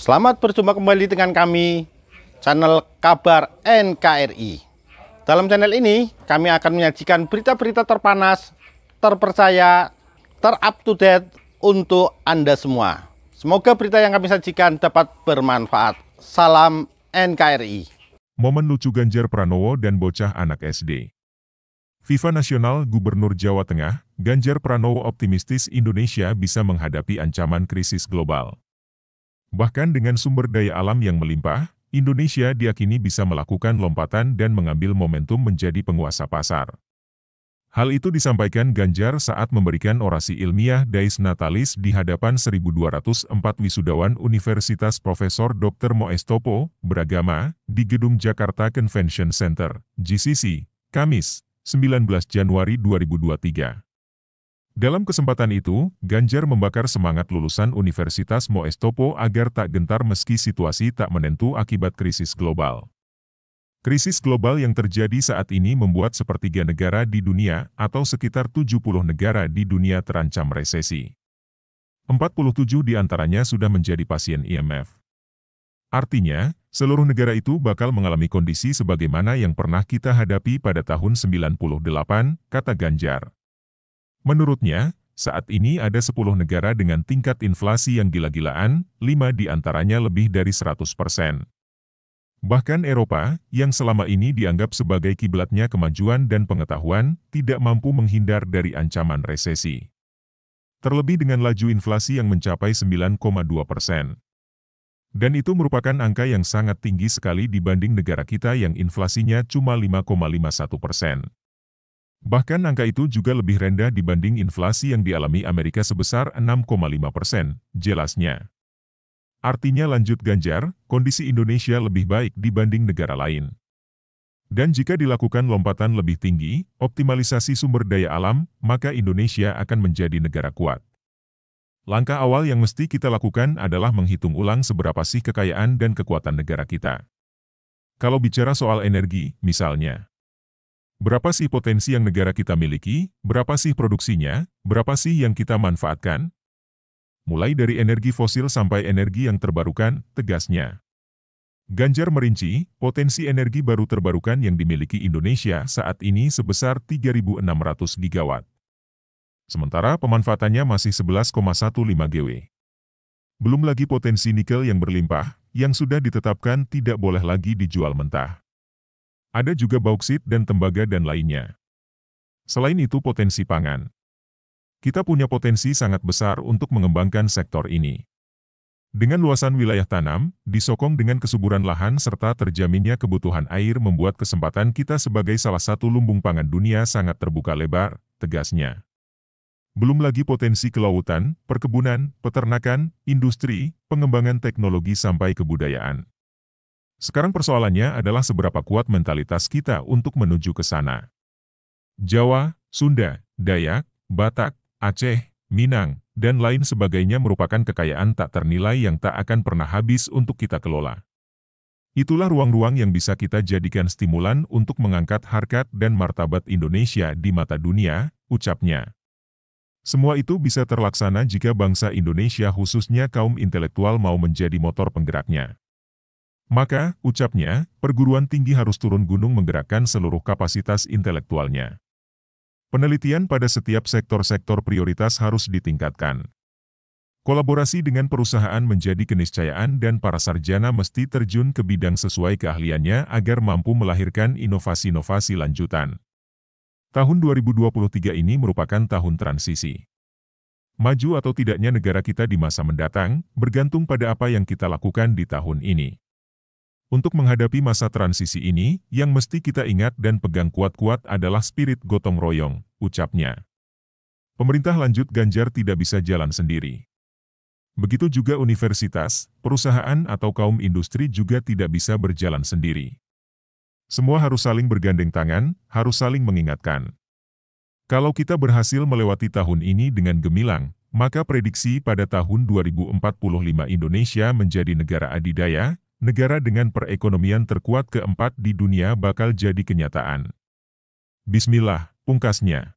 Selamat berjumpa kembali dengan kami, channel Kabar NKRI. Dalam channel ini, kami akan menyajikan berita-berita terpanas, terpercaya, terup-to-date untuk Anda semua. Semoga berita yang kami sajikan dapat bermanfaat. Salam NKRI. Momen lucu Ganjar Pranowo dan bocah anak SD. FIFA Nasional Gubernur Jawa Tengah, Ganjar Pranowo optimistis Indonesia bisa menghadapi ancaman krisis global. Bahkan dengan sumber daya alam yang melimpah, Indonesia diakini bisa melakukan lompatan dan mengambil momentum menjadi penguasa pasar. Hal itu disampaikan Ganjar saat memberikan orasi ilmiah Dies Natalis di hadapan 1.204 wisudawan Universitas Profesor Dr. Moestopo, beragama, di Gedung Jakarta Convention Center, GCC, Kamis, 19 Januari 2023. Dalam kesempatan itu, Ganjar membakar semangat lulusan Universitas Moestopo agar tak gentar meski situasi tak menentu akibat krisis global. Krisis global yang terjadi saat ini membuat sepertiga negara di dunia, atau sekitar 70 negara di dunia terancam resesi. 47 diantaranya sudah menjadi pasien IMF. Artinya, seluruh negara itu bakal mengalami kondisi sebagaimana yang pernah kita hadapi pada tahun 98, kata Ganjar. Menurutnya, saat ini ada 10 negara dengan tingkat inflasi yang gila-gilaan, 5 diantaranya lebih dari 100%. Bahkan Eropa, yang selama ini dianggap sebagai kiblatnya kemajuan dan pengetahuan, tidak mampu menghindar dari ancaman resesi. Terlebih dengan laju inflasi yang mencapai 9,2%. Dan itu merupakan angka yang sangat tinggi sekali dibanding negara kita yang inflasinya cuma 5,51%. Bahkan angka itu juga lebih rendah dibanding inflasi yang dialami Amerika sebesar 6,5%, jelasnya. Artinya lanjut Ganjar, kondisi Indonesia lebih baik dibanding negara lain. Dan jika dilakukan lompatan lebih tinggi, optimalisasi sumber daya alam, maka Indonesia akan menjadi negara kuat. Langkah awal yang mesti kita lakukan adalah menghitung ulang seberapa sih kekayaan dan kekuatan negara kita. Kalau bicara soal energi, misalnya. Berapa sih potensi yang negara kita miliki, berapa sih produksinya, berapa sih yang kita manfaatkan? Mulai dari energi fosil sampai energi yang terbarukan, tegasnya. Ganjar merinci, potensi energi baru terbarukan yang dimiliki Indonesia saat ini sebesar 3.600 gigawatt. Sementara pemanfaatannya masih 11,15 GW. Belum lagi potensi nikel yang berlimpah, yang sudah ditetapkan tidak boleh lagi dijual mentah. Ada juga bauksit dan tembaga dan lainnya. Selain itu potensi pangan. Kita punya potensi sangat besar untuk mengembangkan sektor ini. Dengan luasan wilayah tanam, disokong dengan kesuburan lahan serta terjaminnya kebutuhan air membuat kesempatan kita sebagai salah satu lumbung pangan dunia sangat terbuka lebar, tegasnya. Belum lagi potensi kelautan, perkebunan, peternakan, industri, pengembangan teknologi sampai kebudayaan. Sekarang persoalannya adalah seberapa kuat mentalitas kita untuk menuju ke sana. Jawa, Sunda, Dayak, Batak, Aceh, Minang, dan lain sebagainya merupakan kekayaan tak ternilai yang tak akan pernah habis untuk kita kelola. Itulah ruang-ruang yang bisa kita jadikan stimulan untuk mengangkat harkat dan martabat Indonesia di mata dunia, ucapnya. Semua itu bisa terlaksana jika bangsa Indonesia khususnya kaum intelektual mau menjadi motor penggeraknya. Maka, ucapnya, perguruan tinggi harus turun gunung menggerakkan seluruh kapasitas intelektualnya. Penelitian pada setiap sektor-sektor prioritas harus ditingkatkan. Kolaborasi dengan perusahaan menjadi keniscayaan dan para sarjana mesti terjun ke bidang sesuai keahliannya agar mampu melahirkan inovasi-inovasi lanjutan. Tahun 2023 ini merupakan tahun transisi. Maju atau tidaknya negara kita di masa mendatang, bergantung pada apa yang kita lakukan di tahun ini. Untuk menghadapi masa transisi ini, yang mesti kita ingat dan pegang kuat-kuat adalah spirit gotong royong, ucapnya. Pemerintah lanjut Ganjar tidak bisa jalan sendiri. Begitu juga universitas, perusahaan atau kaum industri juga tidak bisa berjalan sendiri. Semua harus saling bergandeng tangan, harus saling mengingatkan. Kalau kita berhasil melewati tahun ini dengan gemilang, maka prediksi pada tahun 2045 Indonesia menjadi negara adidaya, negara dengan perekonomian terkuat keempat di dunia bakal jadi kenyataan. Bismillah, pungkasnya.